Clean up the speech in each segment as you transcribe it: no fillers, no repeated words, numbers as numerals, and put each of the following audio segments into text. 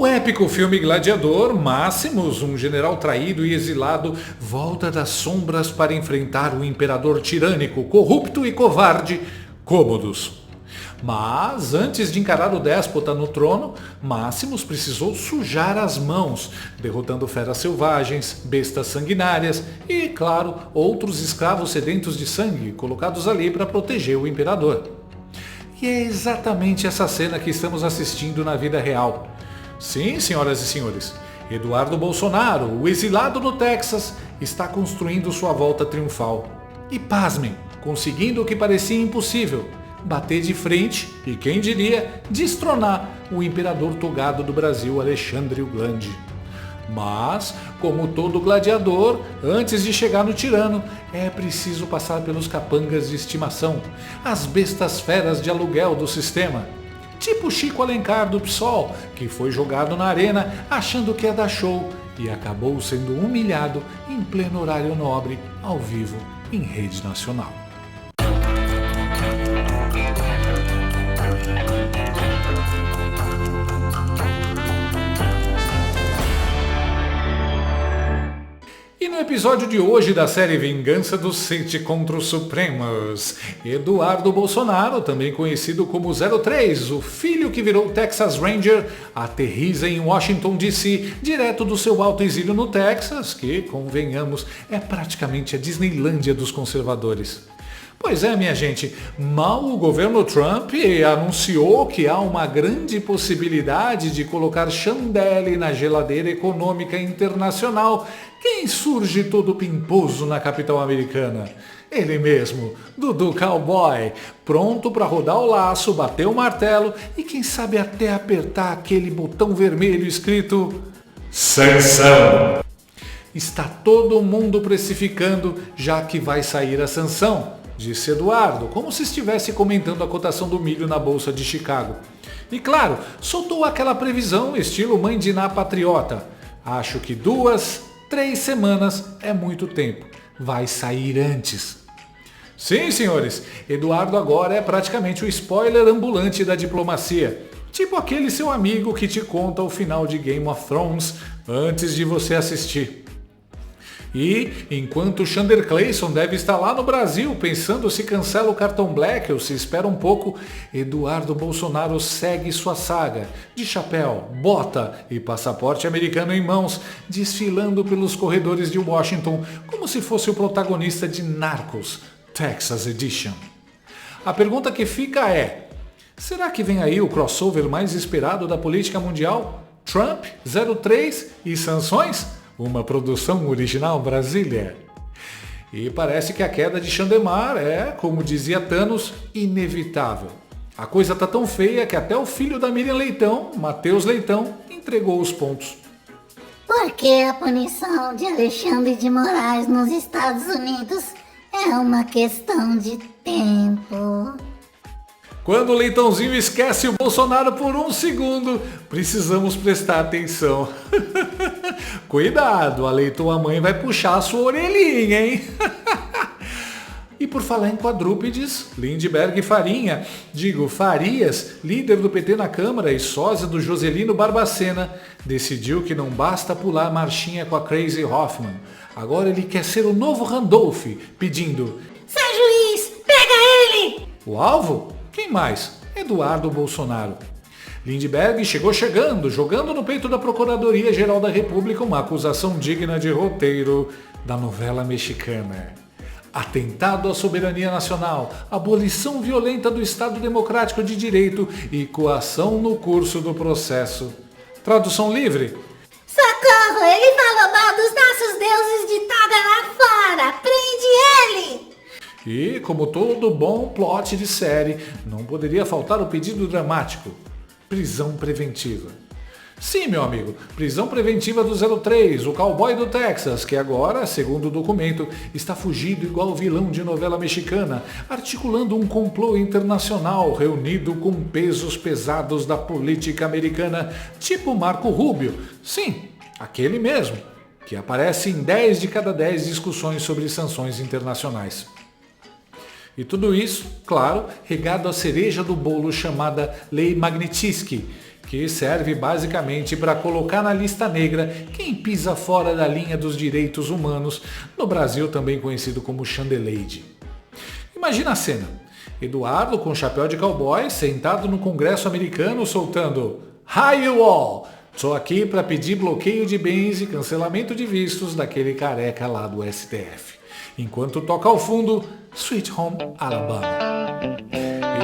No épico filme Gladiador, Máximos, um general traído e exilado, volta das sombras para enfrentar o imperador tirânico, corrupto e covarde, Cômodos. Mas, antes de encarar o déspota no trono, Máximos precisou sujar as mãos, derrotando feras selvagens, bestas sanguinárias e, claro, outros escravos sedentos de sangue, colocados ali para proteger o imperador. E é exatamente essa cena que estamos assistindo na vida real. Sim, senhoras e senhores, Eduardo Bolsonaro, o exilado no Texas, está construindo sua volta triunfal. E pasmem, conseguindo o que parecia impossível, bater de frente e, quem diria, destronar o imperador togado do Brasil, Alexandre o Grande. Mas, como todo gladiador, antes de chegar no tirano, é preciso passar pelos capangas de estimação, as bestas feras de aluguel do sistema. Tipo Chico Alencar do PSOL, que foi jogado na arena achando que ia dar show e acabou sendo humilhado em pleno horário nobre, ao vivo, em rede nacional. E no episódio de hoje da série Vingança do Sith contra os Supremos, Eduardo Bolsonaro, também conhecido como 03, o filho que virou Texas Ranger, aterriza em Washington DC, direto do seu alto exílio no Texas, que, convenhamos, é praticamente a Disneylândia dos conservadores. Pois é, minha gente, mal o governo Trump anunciou que há uma grande possibilidade de colocar Chandelle na geladeira econômica internacional, quem surge todo pimposo na capital americana? Ele mesmo, Dudu Cowboy, pronto para rodar o laço, bater o martelo e quem sabe até apertar aquele botão vermelho escrito sanção. Está todo mundo precificando, já que vai sair a sanção, disse Eduardo, como se estivesse comentando a cotação do milho na Bolsa de Chicago. E claro, soltou aquela previsão estilo mãe de Ná patriota. Acho que 2-3 semanas é muito tempo. Vai sair antes. Sim, senhores, Eduardo agora é praticamente o spoiler ambulante da diplomacia. Tipo aquele seu amigo que te conta o final de Game of Thrones antes de você assistir. E, enquanto Chandler Clayson deve estar lá no Brasil pensando se cancela o cartão Black ou se espera um pouco, Eduardo Bolsonaro segue sua saga, de chapéu, bota e passaporte americano em mãos, desfilando pelos corredores de Washington como se fosse o protagonista de Narcos, Texas Edition. A pergunta que fica é, será que vem aí o crossover mais esperado da política mundial? Trump, 03 e sanções? Uma produção original Brasília. E parece que a queda de Chandemar é, como dizia Thanos, inevitável. A coisa tá tão feia que até o filho da Miriam Leitão, Matheus Leitão, entregou os pontos. Porque a punição de Alexandre de Moraes nos Estados Unidos é uma questão de tempo. Quando o Leitãozinho esquece o Bolsonaro por um segundo, precisamos prestar atenção. Cuidado, a Leitoa mãe vai puxar a sua orelhinha, hein? E por falar em quadrúpedes, Lindbergh Farias, líder do PT na Câmara e sósia do Joselino Barbacena, decidiu que não basta pular marchinha com a Crazy Hoffman. Agora ele quer ser o novo Randolph, pedindo: Seu juiz, pega ele! O alvo? Quem mais? Eduardo Bolsonaro. Lindbergh chegou chegando, jogando no peito da Procuradoria-Geral da República uma acusação digna de roteiro da novela mexicana. Atentado à soberania nacional, abolição violenta do Estado Democrático de Direito e coação no curso do processo. Tradução livre? Socorro, ele falou mal dos nossos deuses de toga lá fora, prende ele! E, como todo bom plot de série, não poderia faltar o pedido dramático. Prisão preventiva. Sim, meu amigo, prisão preventiva do 03, o cowboy do Texas, que agora, segundo o documento, está fugido igual o vilão de novela mexicana, articulando um complô internacional reunido com pesos pesados da política americana, tipo Marco Rubio. Sim, aquele mesmo, que aparece em 10 de cada 10 discussões sobre sanções internacionais. E tudo isso, claro, regado à cereja do bolo chamada Lei Magnitsky, que serve basicamente para colocar na lista negra quem pisa fora da linha dos direitos humanos, no Brasil também conhecido como Chandeleide. Imagina a cena: Eduardo com chapéu de cowboy sentado no Congresso americano soltando "Hi you all! Tô aqui para pedir bloqueio de bens e cancelamento de vistos daquele careca lá do STF", enquanto toca ao fundo Sweet Home Alabama.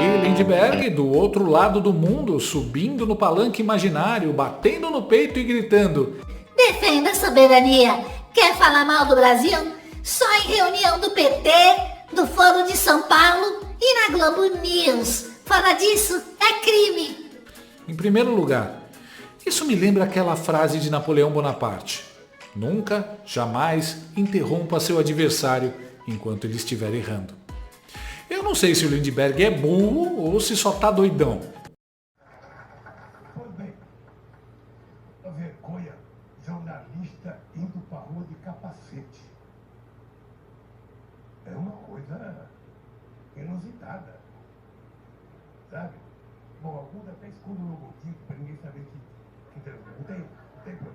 E Lindbergh, do outro lado do mundo, subindo no palanque imaginário, batendo no peito e gritando: Defenda a soberania. Quer falar mal do Brasil? Só em reunião do PT, do Fórum de São Paulo e na Globo News. Fora disso, é crime. Em primeiro lugar, isso me lembra aquela frase de Napoleão Bonaparte: nunca, jamais interrompa seu adversário enquanto ele estiver errando. Eu não sei se o Lindbergh é burro ou se só tá doidão. Pois bem, a vergonha, jornalista indo pra rua de capacete. É uma coisa inusitada, sabe? Bom, alguns até escondem o logotipo pra ninguém saber que não tem problema.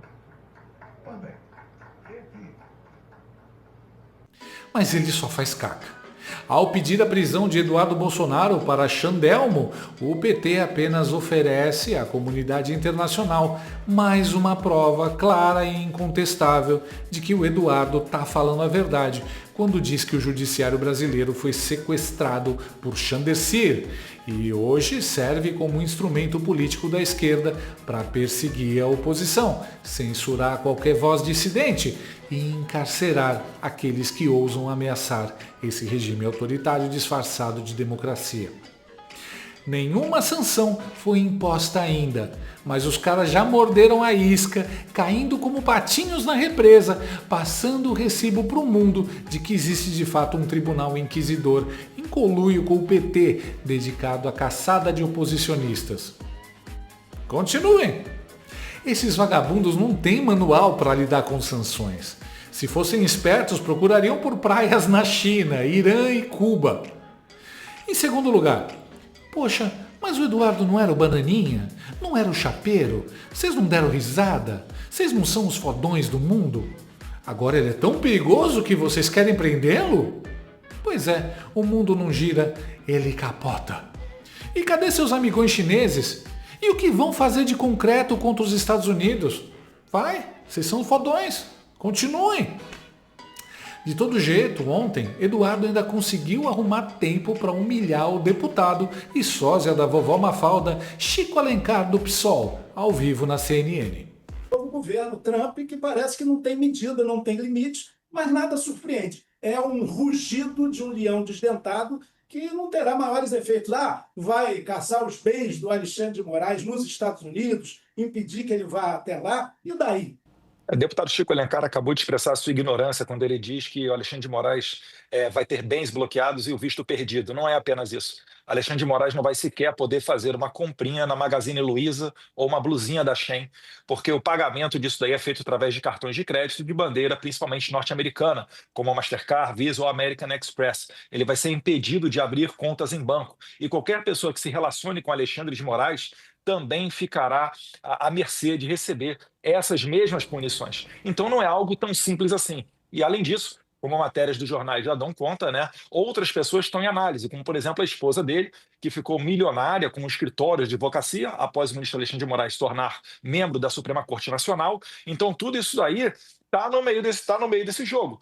Pois bem, Mas ele só faz caca. Ao pedir a prisão de Eduardo Bolsonaro para Chandelmo, o PT apenas oferece à comunidade internacional mais uma prova clara e incontestável de que o Eduardo está falando a verdade quando diz que o judiciário brasileiro foi sequestrado por Chandersir e hoje serve como instrumento político da esquerda para perseguir a oposição, censurar qualquer voz dissidente e encarcerar aqueles que ousam ameaçar esse regime autoritário disfarçado de democracia. Nenhuma sanção foi imposta ainda, mas os caras já morderam a isca, caindo como patinhos na represa, passando o recibo para o mundo de que existe de fato um tribunal inquisidor em conluio com o PT, dedicado à caçada de oposicionistas. Continuem! Esses vagabundos não têm manual para lidar com sanções. Se fossem espertos, procurariam por praias na China, Irã e Cuba. Em segundo lugar, poxa, mas o Eduardo não era o bananinha? Não era o chapeiro? Vocês não deram risada? Vocês não são os fodões do mundo? Agora ele é tão perigoso que vocês querem prendê-lo? Pois é, o mundo não gira, ele capota. E cadê seus amigões chineses? E o que vão fazer de concreto contra os Estados Unidos? Vai, vocês são fodões. Continuem. De todo jeito, ontem, Eduardo ainda conseguiu arrumar tempo para humilhar o deputado e sósia da vovó Mafalda, Chico Alencar do PSOL, ao vivo na CNN. O governo Trump, que parece que não tem medida, não tem limite, mas nada surpreende. É um rugido de um leão desdentado que não terá maiores efeitos. Vai caçar os bens do Alexandre de Moraes nos Estados Unidos, impedir que ele vá até lá, e daí? O deputado Chico Alencar acabou de expressar sua ignorância quando ele diz que o Alexandre de Moraes vai ter bens bloqueados e o visto perdido. Não é apenas isso. Alexandre de Moraes não vai sequer poder fazer uma comprinha na Magazine Luiza ou uma blusinha da Shein, porque o pagamento disso daí é feito através de cartões de crédito de bandeira, principalmente norte-americana, como a Mastercard, Visa ou American Express. Ele vai ser impedido de abrir contas em banco. E qualquer pessoa que se relacione com Alexandre de Moraes também ficará à mercê de receber essas mesmas punições. Então não é algo tão simples assim. E além disso, como matérias dos jornais já dão conta, outras pessoas estão em análise, como por exemplo a esposa dele, que ficou milionária com um escritório de advocacia após o ministro Alexandre de Moraes se tornar membro da Suprema Corte Nacional. Então tudo isso aí está no meio desse jogo.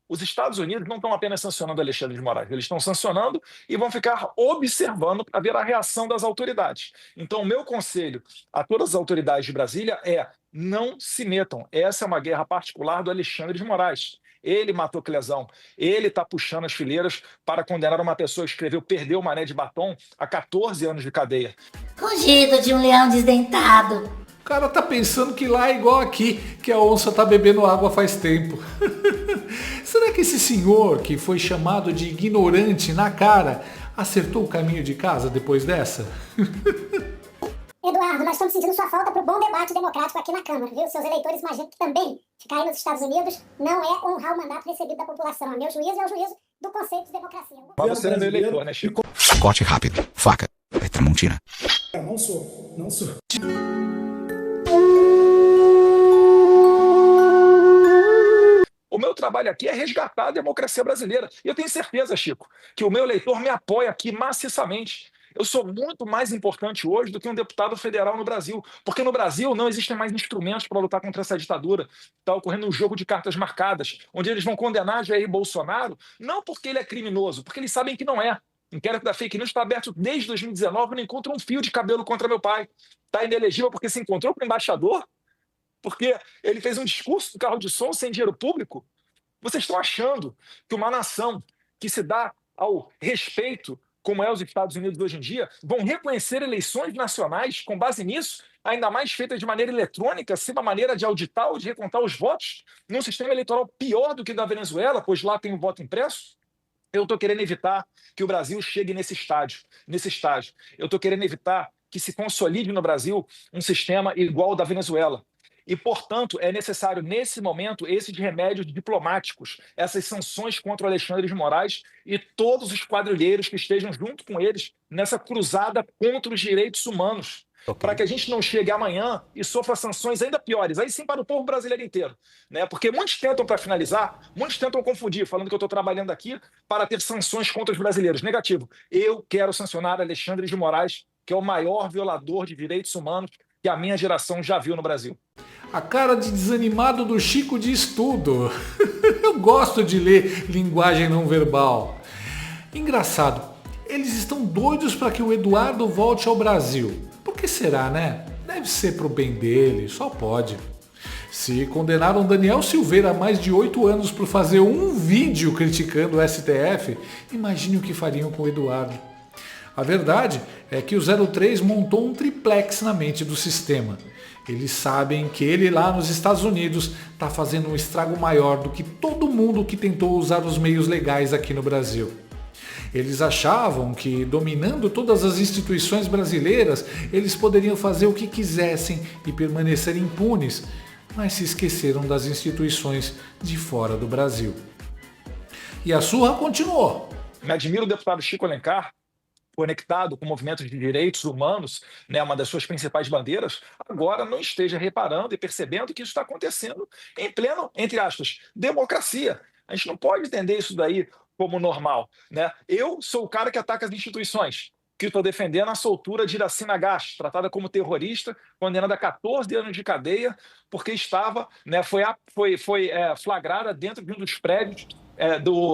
Os Estados Unidos não estão apenas sancionando Alexandre de Moraes, eles estão sancionando e vão ficar observando para ver a reação das autoridades. Então, o meu conselho a todas as autoridades de Brasília é: não se metam. Essa é uma guerra particular do Alexandre de Moraes. Ele matou Clesão, ele está puxando as fileiras para condenar uma pessoa que escreveu Perdeu o Mané de Batom a 14 anos de cadeia. Rugido de um leão desdentado. O cara tá pensando que lá é igual aqui, que a onça tá bebendo água faz tempo. Será que esse senhor, que foi chamado de ignorante na cara, acertou o caminho de casa depois dessa? Eduardo, nós estamos sentindo sua falta para o bom debate democrático aqui na Câmara, viu? Seus eleitores imaginam que também ficar aí nos Estados Unidos não é honrar o mandato recebido da população. A meu juízo é o juízo do conceito de democracia. Mas você não é meu eleitor, né, Chico? Corte rápido. Faca. Tramontina. Não sou, não sou. O meu trabalho aqui é resgatar a democracia brasileira. E eu tenho certeza, Chico, que o meu eleitor me apoia aqui maciçamente. Eu sou muito mais importante hoje do que um deputado federal no Brasil, porque no Brasil não existem mais instrumentos para lutar contra essa ditadura. Está ocorrendo um jogo de cartas marcadas, onde eles vão condenar Jair Bolsonaro, não porque ele é criminoso, porque eles sabem que não é. O inquérito da fake news está aberto desde 2019, não encontra um fio de cabelo contra meu pai. Está inelegível porque se encontrou com o embaixador, porque ele fez um discurso do carro de som sem dinheiro público. Vocês estão achando que uma nação que se dá ao respeito, como é os Estados Unidos hoje em dia, vão reconhecer eleições nacionais com base nisso, ainda mais feitas de maneira eletrônica, sem uma maneira de auditar ou de recontar os votos, num sistema eleitoral pior do que o da Venezuela, pois lá tem o voto impresso? Eu estou querendo evitar que o Brasil chegue nesse estágio. Eu estou querendo evitar que se consolide no Brasil um sistema igual ao da Venezuela. E, portanto, é necessário, nesse momento, esses remédios diplomáticos, essas sanções contra o Alexandre de Moraes e todos os quadrilheiros que estejam junto com eles nessa cruzada contra os direitos humanos. Para que a gente não chegue amanhã e sofra sanções ainda piores, aí sim para o povo brasileiro inteiro. Né? Porque muitos tentam, para finalizar, muitos tentam confundir, falando que eu estou trabalhando aqui para ter sanções contra os brasileiros. Negativo. Eu quero sancionar Alexandre de Moraes, que é o maior violador de direitos humanos que a minha geração já viu no Brasil. A cara de desanimado do Chico diz tudo. Eu gosto de ler linguagem não verbal. Engraçado, eles estão doidos para que o Eduardo volte ao Brasil. Por que será, né? Deve ser pro bem dele, só pode. Se condenaram Daniel Silveira a mais de 8 anos por fazer um vídeo criticando o STF, imagine o que fariam com o Eduardo. A verdade é que o 03 montou um triplex na mente do sistema. Eles sabem que ele lá nos Estados Unidos está fazendo um estrago maior do que todo mundo que tentou usar os meios legais aqui no Brasil. Eles achavam que, dominando todas as instituições brasileiras, eles poderiam fazer o que quisessem e permanecer impunes, mas se esqueceram das instituições de fora do Brasil. E a surra continuou. Me admiro o deputado Chico Alencar, conectado com movimentos de direitos humanos, né, uma das suas principais bandeiras, agora não esteja reparando e percebendo que isso está acontecendo em pleno, entre aspas, democracia. A gente não pode entender isso daí como normal. Né? Eu sou o cara que ataca as instituições, que estou defendendo a soltura de Iracina Gás, tratada como terrorista, condenada a 14 anos de cadeia, porque estava, né, foi flagrada dentro de um dos prédios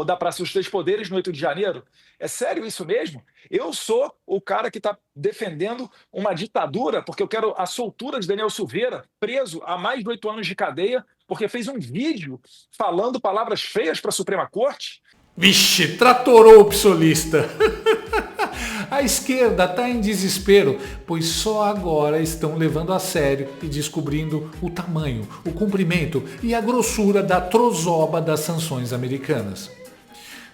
da Praça dos Três Poderes no 8 de janeiro. É sério isso mesmo? Eu sou o cara que está defendendo uma ditadura porque eu quero a soltura de Daniel Silveira, preso há mais de 8 anos de cadeia, porque fez um vídeo falando palavras feias para a Suprema Corte? Vixe, tratorou o psolista. A esquerda está em desespero, pois só agora estão levando a sério e descobrindo o tamanho, o comprimento e a grossura da trozoba das sanções americanas.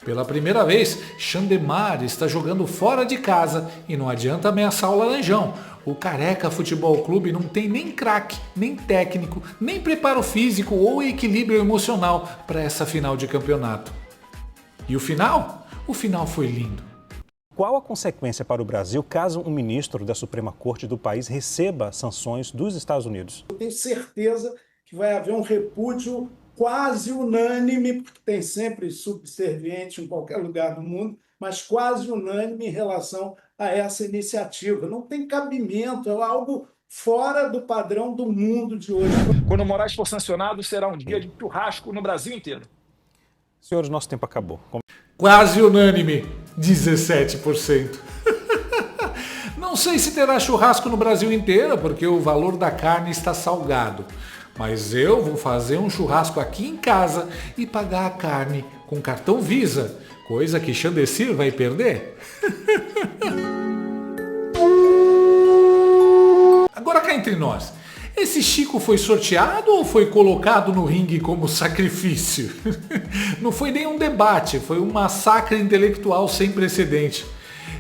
Pela primeira vez, Xandemar está jogando fora de casa e não adianta ameaçar o Laranjão. O Careca Futebol Clube não tem nem craque, nem técnico, nem preparo físico ou equilíbrio emocional para essa final de campeonato. E o final? O final foi lindo. Qual a consequência para o Brasil caso um ministro da Suprema Corte do país receba sanções dos Estados Unidos? Eu tenho certeza que vai haver um repúdio quase unânime, porque tem sempre subserviente em qualquer lugar do mundo, mas quase unânime em relação a essa iniciativa. Não tem cabimento, é algo fora do padrão do mundo de hoje. Quando o Moraes for sancionado, será um dia de churrasco no Brasil inteiro. Senhores, nosso tempo acabou. Quase unânime, 17%. Não sei se terá churrasco no Brasil inteiro, porque o valor da carne está salgado. Mas eu vou fazer um churrasco aqui em casa e pagar a carne com cartão Visa, coisa que Xandecir vai perder. Agora cá entre nós. Esse Chico foi sorteado ou foi colocado no ringue como sacrifício? Não foi nem um debate, foi um massacre intelectual sem precedente.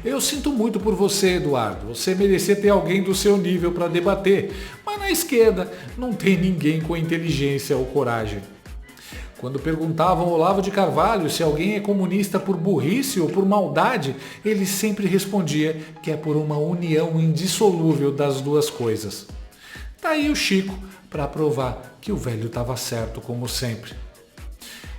Eu sinto muito por você, Eduardo. Você merecia ter alguém do seu nível para debater, mas na esquerda não tem ninguém com inteligência ou coragem. Quando perguntavam ao Olavo de Carvalho se alguém é comunista por burrice ou por maldade, ele sempre respondia que é por uma união indissolúvel das duas coisas. Tá aí o Chico para provar que o velho estava certo como sempre.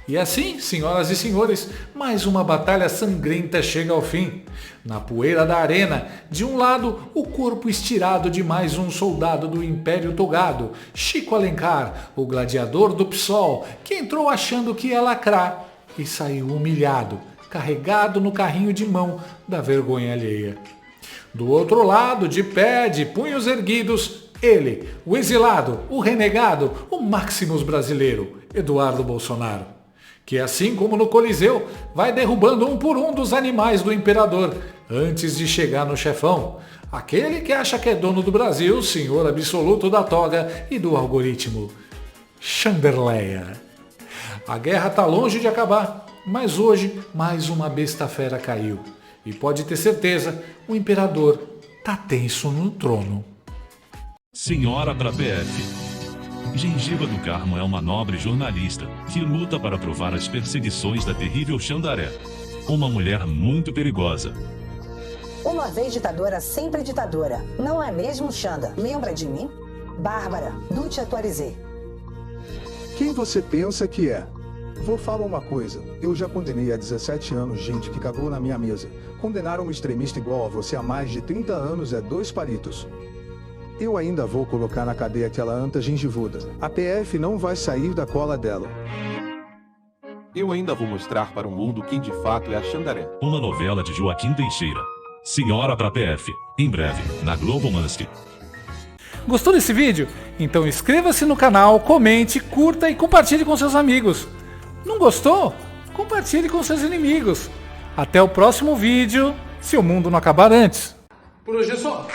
E assim, senhoras e senhores, mais uma batalha sangrenta chega ao fim. Na poeira da arena, de um lado, o corpo estirado de mais um soldado do Império Togado, Chico Alencar, o gladiador do PSOL, que entrou achando que ia lacrar e saiu humilhado, carregado no carrinho de mão da vergonha alheia. Do outro lado, de pé, de punhos erguidos, ele, o exilado, o renegado, o Maximus brasileiro, Eduardo Bolsonaro, que assim como no Coliseu, vai derrubando um por um dos animais do imperador, antes de chegar no chefão, aquele que acha que é dono do Brasil, senhor absoluto da toga e do algoritmo, Chanderleia. A guerra tá longe de acabar, mas hoje mais uma besta fera caiu. E pode ter certeza, o imperador tá tenso no trono. Senhora pra PF. Gengiva do Carmo é uma nobre jornalista que luta para provar as perseguições da terrível Xandaré. Uma mulher muito perigosa. Uma vez ditadora, sempre ditadora. Não é mesmo, Xanda? Lembra de mim? Bárbara, do Te Atualizei. Quem você pensa que é? Vou falar uma coisa. Eu já condenei há 17 anos gente que cagou na minha mesa. Condenar um extremista igual a você há mais de 30 anos é 2 palitos. Eu ainda vou colocar na cadeia aquela anta gengivuda. A PF não vai sair da cola dela. Eu ainda vou mostrar para o mundo quem de fato é a Xandaré. Uma novela de Joaquim Teixeira. Senhora pra PF. Em breve, na Globo Musk. Gostou desse vídeo? Então inscreva-se no canal, comente, curta e compartilhe com seus amigos. Não gostou? Compartilhe com seus inimigos. Até o próximo vídeo, se o mundo não acabar antes. Por hoje é só.